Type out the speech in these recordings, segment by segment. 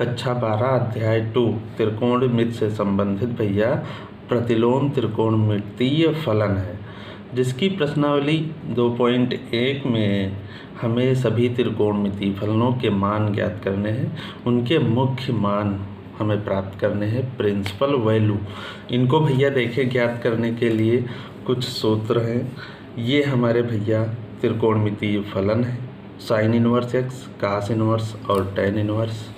कक्षा 12 अध्याय 2 त्रिकोणमिति से संबंधित भैया प्रतिलोम त्रिकोणमितीय फलन है, जिसकी प्रश्नावली 2.1 में हमें सभी त्रिकोणमितीय फलनों के मान ज्ञात करने हैं। उनके मुख्य मान हमें प्राप्त करने हैं, प्रिंसिपल वैल्यू। इनको भैया देखें, ज्ञात करने के लिए कुछ सूत्र हैं। ये हमारे भैया त्रिकोणमितीय फलन है, साइन इनवर्स एक्स, कास इनवर्स और टेन इनवर्स,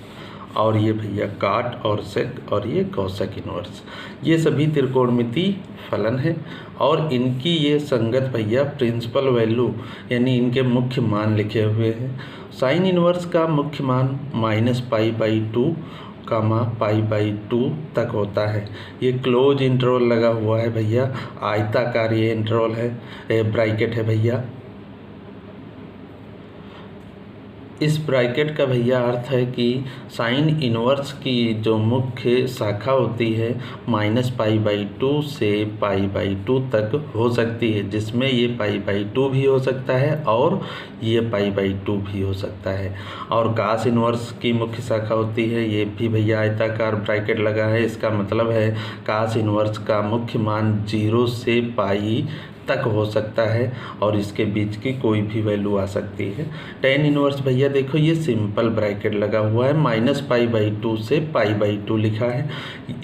और ये भैया काट और सेक और ये कौशिक इनवर्स। ये सभी त्रिकोणमितीय फलन है और इनकी ये संगत भैया प्रिंसिपल वैल्यू यानी इनके मुख्य मान लिखे हुए हैं। साइन इनवर्स का मुख्य मान -π/2 π/2 तक होता है। ये क्लोज इंटरवल लगा हुआ है भैया, आयताकार ये इंटरवल है, ब्रैकेट है भैया। इस ब्रैकेट का भैया अर्थ है कि साइन इनवर्स की जो मुख्य शाखा होती है -π/2 से π/2 तक हो सकती है, जिसमें ये π/2 भी हो सकता है और ये π/2 भी हो सकता है। और कास इनवर्स की मुख्य शाखा होती है, ये भी भैया आयताकार ब्रैकेट लगा है। इसका मतलब है कास इनवर्स का मुख्य मान 0 से π तक हो सकता है और इसके बीच की कोई भी वैल्यू आ सकती है। टेन इनवर्स भैया देखो, ये सिंपल ब्रैकेट लगा हुआ है, -π/2 से π/2 लिखा है।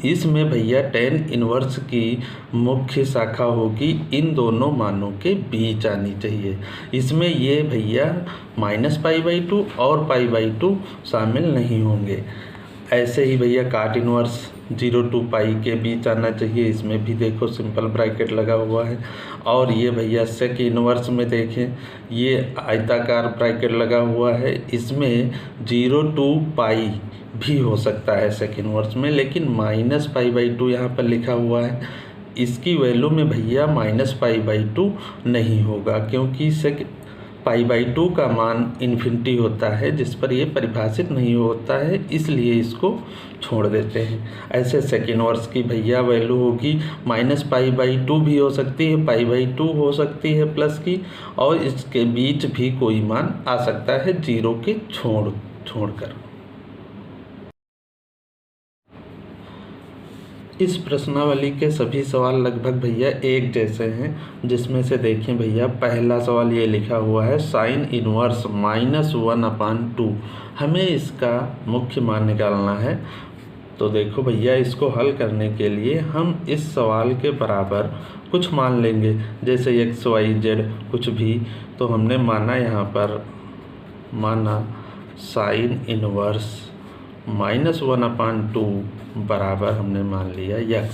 इसमें भैया टेन इनवर्स की मुख्य शाखा होगी इन दोनों मानों के बीच आनी चाहिए। इसमें ये भैया -π/2 और π/2 शामिल नहीं होंगे। ऐसे ही भैया काट इनवर्स 0 to π के बीच आना चाहिए। इसमें भी देखो सिंपल ब्रैकेट लगा हुआ है। और ये भैया सेक इनवर्स में देखें, ये आयताकार ब्रैकेट लगा हुआ है। इसमें 0 to π भी हो सकता है सेक इनवर्स में, लेकिन -π/2 यहाँ पर लिखा हुआ है। इसकी वैल्यू में भैया -π/2 नहीं होगा, क्योंकि सेक π/2 का मान इन्फिनिटी होता है, जिस पर ये परिभाषित नहीं होता है, इसलिए इसको छोड़ देते हैं। ऐसे सेक इनवर्स की भैया वैल्यू होगी -π/2 भी हो सकती है, π/2 हो सकती है प्लस की, और इसके बीच भी कोई मान आ सकता है 0 के छोड़कर। इस प्रश्नावली के सभी सवाल लगभग भैया एक जैसे हैं, जिसमें से देखें भैया पहला सवाल ये लिखा हुआ है साइन इनवर्स -1/2। हमें इसका मुख्य मान निकालना है। तो देखो भैया, इसको हल करने के लिए हम इस सवाल के बराबर कुछ मान लेंगे, जैसे x y z कुछ भी। तो हमने माना यहाँ पर साइन इनवर्स -1/2 बराबर हमने मान लिया x।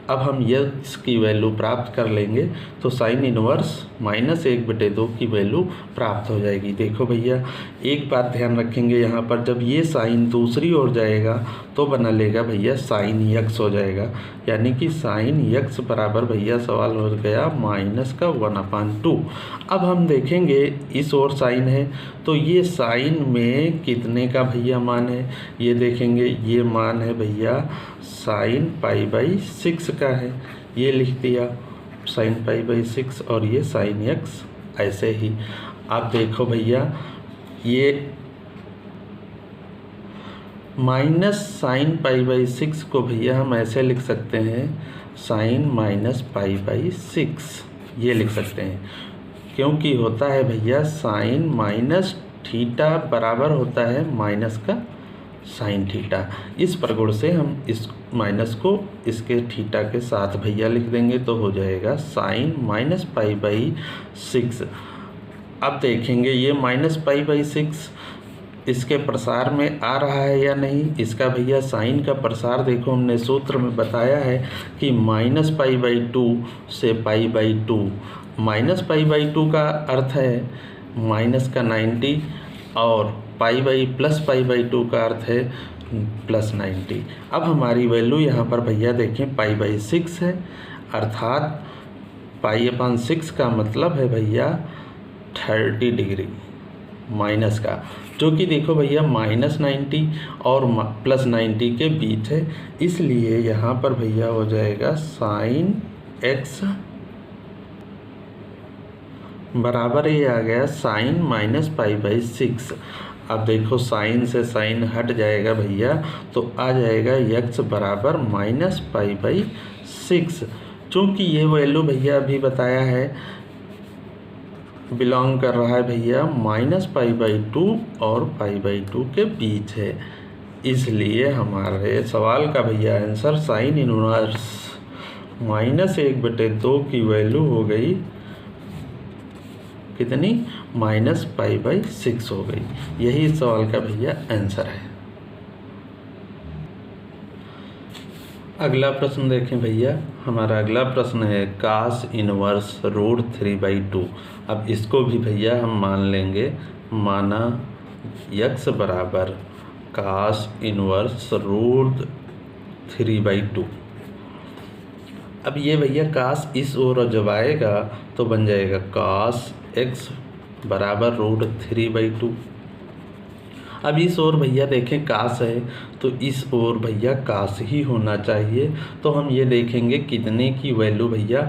अब हम x की वैल्यू प्राप्त कर लेंगे तो साइन इनवर्स -1/2 की वैल्यू प्राप्त हो जाएगी। देखो भैया, एक बात ध्यान रखेंगे, यहाँ पर जब ये साइन दूसरी ओर जाएगा तो बना लेगा भैया साइन x हो जाएगा, यानी कि साइन x बराबर भैया सवाल हो गया -1/2। अब हम देखेंगे इस ओर साइन है, तो ये साइन में कितने का भैया मान है, ये देखेंगे। ये मान है भैया साइन π/6 का है, ये लिख दिया साइन π/6, और ये साइन x ऐसे ही। आप देखो भैया, ये माइनस साइन π/6 को भैया हम ऐसे लिख सकते हैं, साइन -π/6 ये लिख सकते हैं, क्योंकि होता है भैया साइन माइनस थीटा बराबर होता है माइनस का साइन थीटा। इस प्रगुण से हम इस माइनस को इसके थीटा के साथ भैया लिख देंगे, तो हो जाएगा साइन -π/6। अब देखेंगे ये -π/6 इसके प्रसार में आ रहा है या नहीं। इसका भैया साइन का प्रसार देखो, हमने सूत्र में बताया है कि -π/2 से π/2। -π/2 का अर्थ है माइनस का 90 और +π/2 का अर्थ है +90। अब हमारी वैल्यू यहाँ पर भैया देखें π/6 है, अर्थात π/6 का मतलब है भैया 30 डिग्री माइनस का, जो कि देखो भैया -90 और +90 के बीच है। इसलिए यहाँ पर भैया हो जाएगा साइन x बराबर ये आ गया साइन -π/6। अब देखो साइन से साइन हट जाएगा भैया, तो आ जाएगा x बराबर -π/6। चूँकि ये वैल्यू भैया अभी बताया है बिलोंग कर रहा है भैया -π/2 और π/2 के बीच है, इसलिए हमारे सवाल का भैया आंसर साइन इनवर्स -1/2 की वैल्यू हो गई कितनी, -π/6 हो गई। यही इस सवाल का भैया आंसर है। अगला प्रश्न देखें भैया, हमारा अगला प्रश्न है cos इनवर्स √3/2। अब इसको भी भैया हम मान लेंगे, माना x बराबर cos इनवर्स √3/2। अब ये भैया cos इस ओर जब आएगा तो बन जाएगा cos x बराबर √3/2। अब इस ओर भैया देखें cos है तो इस ओर भैया cos ही होना चाहिए, तो हम ये देखेंगे कितने की वैल्यू भैया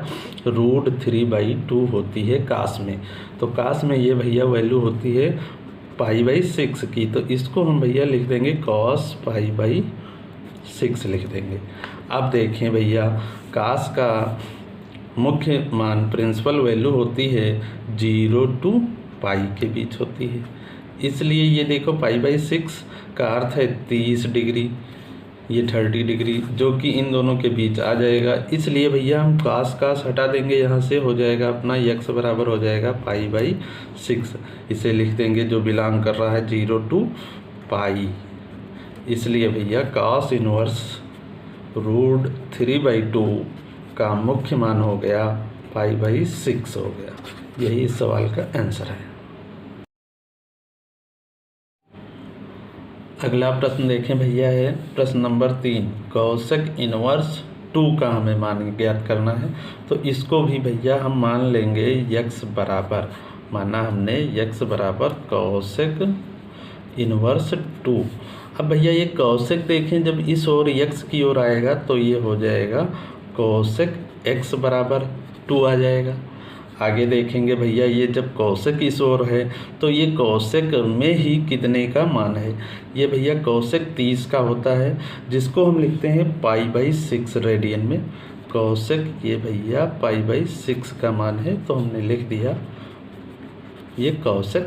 √3/2 होती है cos में। तो cos में ये भैया वैल्यू होती है π/6 की, तो इसको हम भैया लिख देंगे cos π/6 लिख देंगे। अब देखें भैया cos का मुख्य मान प्रिंसिपल वैल्यू होती है 0 to π के बीच होती है, इसलिए ये देखो π/6 का अर्थ है 30 डिग्री, ये 30 डिग्री जो कि इन दोनों के बीच आ जाएगा, इसलिए भैया हम cos हटा देंगे, यहाँ से हो जाएगा अपना x बराबर हो जाएगा π/6। इसे लिख देंगे जो बिलोंग कर रहा है 0 to π, इसलिए भैया cos इनवर्स √3/2 का मुख्य मान हो गया π/6 हो गया। यही इस सवाल का आंसर है। अगला प्रश्न देखें भैया है प्रश्न नंबर 3, कौशिक इनवर्स 2 का हमें मान ज्ञात करना है। तो इसको भी भैया हम मान लेंगे x बराबर, माना हमने x बराबर कौशिक इनवर्स 2। अब भैया ये कौशिक देखें जब इस ओर x की ओर आएगा तो ये हो जाएगा कौशिक x बराबर 2 आ जाएगा। आगे देखेंगे भैया ये जब कौशिक इस ओर है तो ये कौशिक में ही कितने का मान है, ये भैया कौशिक 30 का होता है, जिसको हम लिखते हैं π/6 रेडियन में। कौशिक ये भैया π/6 का मान है, तो हमने लिख दिया ये कौशिक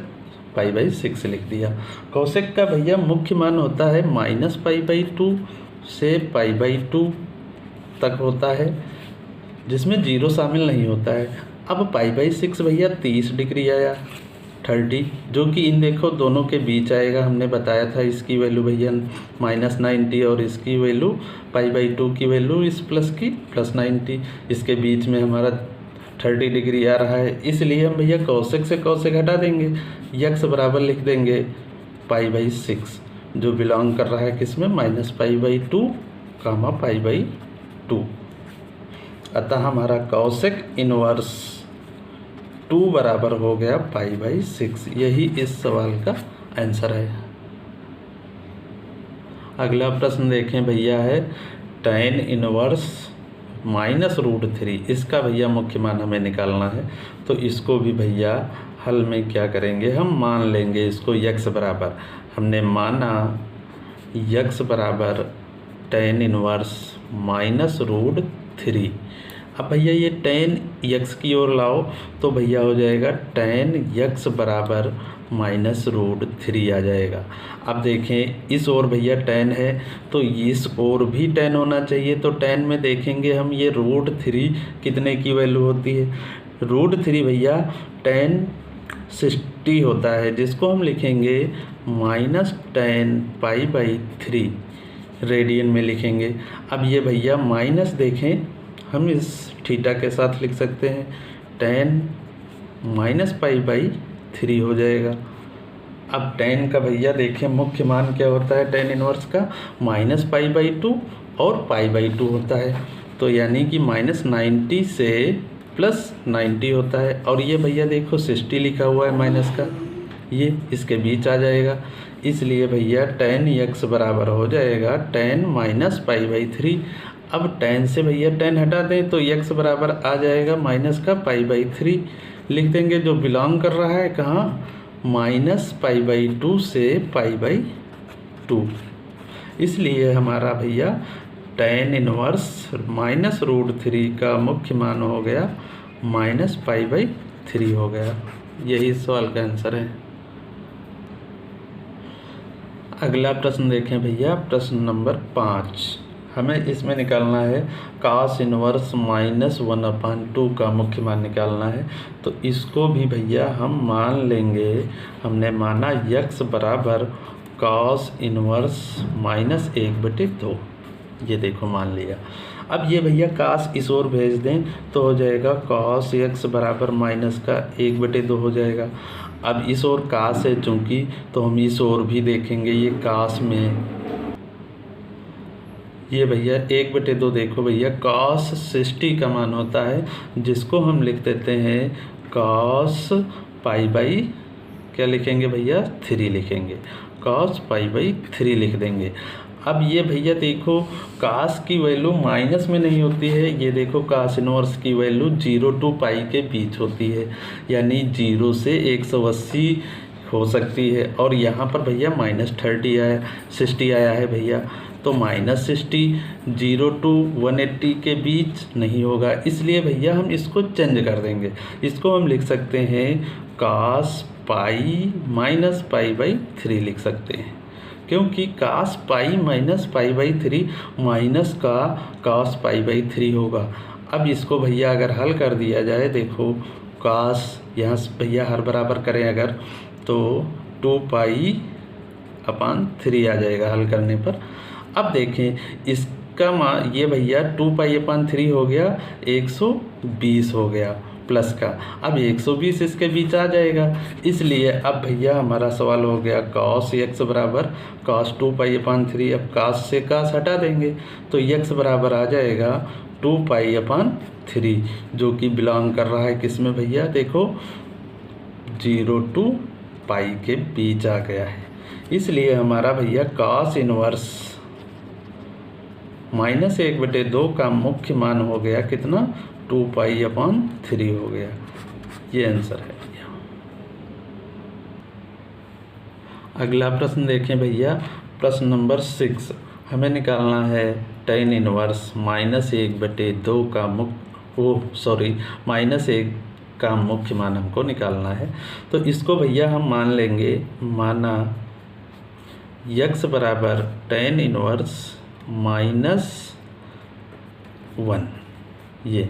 π/6 लिख दिया। कौशिक का भैया मुख्य मान होता है -π/2 से π/2 तक होता है, जिसमें 0 शामिल नहीं होता है। अब π/6 भैया 30 डिग्री आया, 30 जो कि इन देखो दोनों के बीच आएगा, हमने बताया था इसकी वैल्यू भैया -90 और इसकी वैल्यू π/2 की वैल्यू इस प्लस की +90, इसके बीच में हमारा 30 डिग्री आ रहा है, इसलिए हम भैया कौशिक से कौशिक हटा देंगे, x बराबर लिख देंगे π/6 जो बिलोंग कर रहा है किसमें -π/2, π/2। अतः हमारा कौशिक इनवर्स 2 बराबर हो गया π/6। यही इस सवाल का आंसर है। अगला प्रश्न देखें भैया है tan इनवर्स -√3। इसका भैया मुख्य मान हमें निकालना है, तो इसको भी भैया हल में क्या करेंगे, हम मान लेंगे इसको x बराबर, हमने माना x बराबर tan इनवर्स -√3। अब भैया ये tan x की ओर लाओ तो भैया हो जाएगा tan x बराबर -√3 आ जाएगा। अब देखें इस ओर भैया tan है तो इस ओर भी tan होना चाहिए, तो tan में देखेंगे हम ये √3 कितने की वैल्यू होती है, √3 भैया tan 60 होता है, जिसको हम लिखेंगे -tan π/3 रेडियन में लिखेंगे। अब ये भैया माइनस देखें हम इस थीटा के साथ लिख सकते हैं, tan -π/3 हो जाएगा। अब tan का भैया देखें मुख्य मान क्या होता है tan इनवर्स का, -π/2 और π/2 होता है, तो यानी कि -90 से +90 होता है, और ये भैया देखो 60 लिखा हुआ है माइनस का, ये इसके बीच आ जाएगा, इसलिए भैया tan x बराबर हो जाएगा tan -π/3। अब tan से भैया tan हटा दें तो x बराबर आ जाएगा माइनस का π/3 लिख देंगे, जो बिलोंग कर रहा है कहाँ -π/2 से π/2। इसलिए हमारा भैया tan इनवर्स -√3 का मुख्य मान हो गया -π/3 हो गया। यही सवाल का आंसर है। अगला प्रश्न देखें भैया, प्रश्न नंबर 5। हमें इसमें निकालना है cos इनवर्स -1/2 का मुख्य मान निकालना है। तो इसको भी भैया हम मान लेंगे, हमने माना x बराबर cos इनवर्स -1/2। ये देखो मान लिया। अब ये भैया cos इस ओर भेज दें तो हो जाएगा cos x बराबर माइनस का 1/2 हो जाएगा। अब इस ओर cos है चूँकि, तो हम इस ओर भी देखेंगे। ये cos में ये भैया 1/2 देखो भैया cos 60 का मान होता है, जिसको हम लिख देते हैं cos π/, क्या लिखेंगे भैया 3 लिखेंगे, cos π/3 लिख देंगे। अब ये भैया देखो cos की वैल्यू माइनस में नहीं होती है। ये देखो cos इनवर्स की वैल्यू 0 to π के बीच होती है, यानी 0 से 180 हो सकती है। और यहाँ पर भैया -30 आया, 60 आया है भैया, तो -60 0 to 180 के बीच नहीं होगा। इसलिए भैया हम इसको चेंज कर देंगे। इसको हम लिख सकते हैं cos π -π/3 लिख सकते हैं, क्योंकि cos π -π/3 माइनस का cos π/3 होगा। अब इसको भैया अगर हल कर दिया जाए, देखो cos यहाँ भैया हर बराबर करें अगर, तो 2π/3 आ जाएगा हल करने पर। अब देखें इसका मान, ये भैया 2π/3 हो गया, 120 हो गया प्लस का। अब 120 इसके बीच आ जाएगा। इसलिए अब भैया हमारा सवाल हो गया cos x बराबर cos 2π/3। अब cos से cos हटा देंगे तो x बराबर आ जाएगा 2π/3, जो कि बिलोंग कर रहा है किस में भैया, देखो 0 to π के बीच आ गया है। इसलिए हमारा भैया cos इनवर्स -1/2 का मुख्य मान हो गया कितना, 2π/3 हो गया। ये आंसर है भैया। अगला प्रश्न देखें भैया, प्रश्न नंबर 6। हमें निकालना है tan इनवर्स -1/2 का -1 का मुख्य मान हमको निकालना है। तो इसको भैया हम मान लेंगे, माना x बराबर tan इनवर्स -1। ये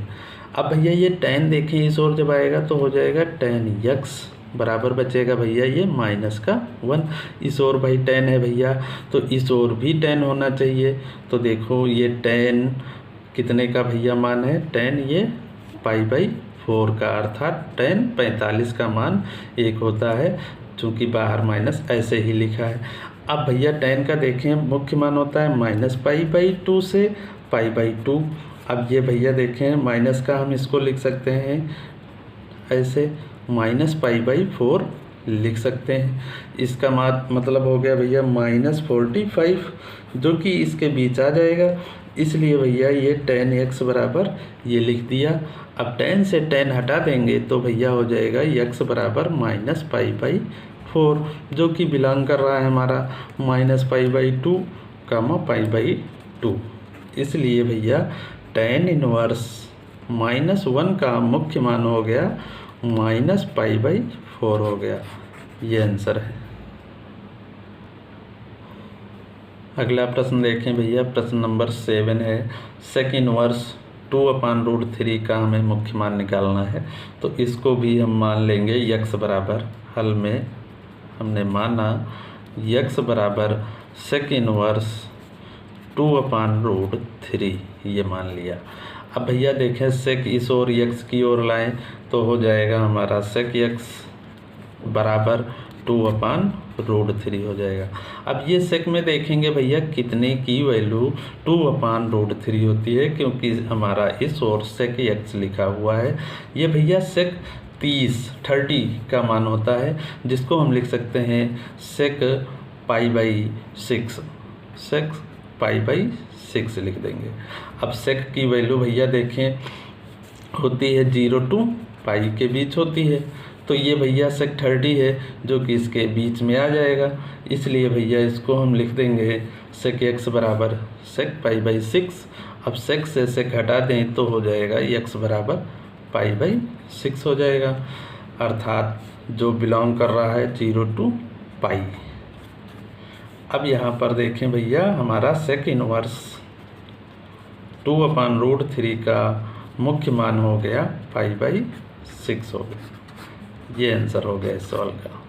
अब भैया ये tan देखें इस ओर जब आएगा तो हो जाएगा tan x बराबर बचेगा भैया ये -1। इस ओर भाई tan है भैया, तो इस ओर भी tan होना चाहिए। तो देखो ये tan कितने का भैया मान है, tan ये π/4 का, अर्थात tan 45 का मान 1 होता है, चूँकि बाहर माइनस ऐसे ही लिखा है। अब भैया tan का देखें मुख्य मान होता है -π/2 से π/2। अब ये भैया देखें माइनस का हम इसको लिख सकते हैं ऐसे, -π/4 लिख सकते हैं। इसका मतलब हो गया भैया -45, जो कि इसके बीच आ जाएगा। इसलिए भैया ये tan x बराबर ये लिख दिया। अब tan से tan हटा देंगे तो भैया हो जाएगा x बराबर -π/4, जो कि बिलोंग कर रहा है हमारा -π/2, π/2। इसलिए भैया tan इनवर्स -1 का मुख्य मान हो गया -π/4 हो गया। ये आंसर है। अगला प्रश्न देखें भैया, प्रश्न नंबर 7 है sec इनवर्स 2/√3 का हमें मुख्य मान निकालना है। तो इसको भी हम मान लेंगे x बराबर, हल में हमने माना x बराबर sec इनवर्स 2/√3, ये मान लिया। अब भैया देखें sec इस ओर x की ओर लाएं तो हो जाएगा हमारा sec x बराबर 2/√3 हो जाएगा। अब ये sec में देखेंगे भैया कितने की वैल्यू 2/√3 होती है, क्योंकि हमारा इस ओर sec x लिखा हुआ है। ये भैया sec 30 का मान होता है, जिसको हम लिख सकते हैं sec π/6, sec π/6 लिख देंगे। अब sec की वैल्यू भैया देखें होती है 0 to π के बीच होती है, तो तो ये भैया सेक 30 है जो कि इसके बीच में आ जाएगा, इसलिए भैया इसको हम लिख देंगे सेक एक्स बराबर सेक पाई बाई 6। अब सेक से सेक हटा दें तो हो जाएगा एक्स बराबर पाई बाई 6 हो जाएगा, अर्थात जो बिलोंग कर रहा है 0 to पाई। अब यहाँ पर देखें भैया हमारा सेक इनवर्स 2/√3 का मुख्य मान हो गया पाई बाई 6 हो गया। ये आंसर हो गया इस सवाल का।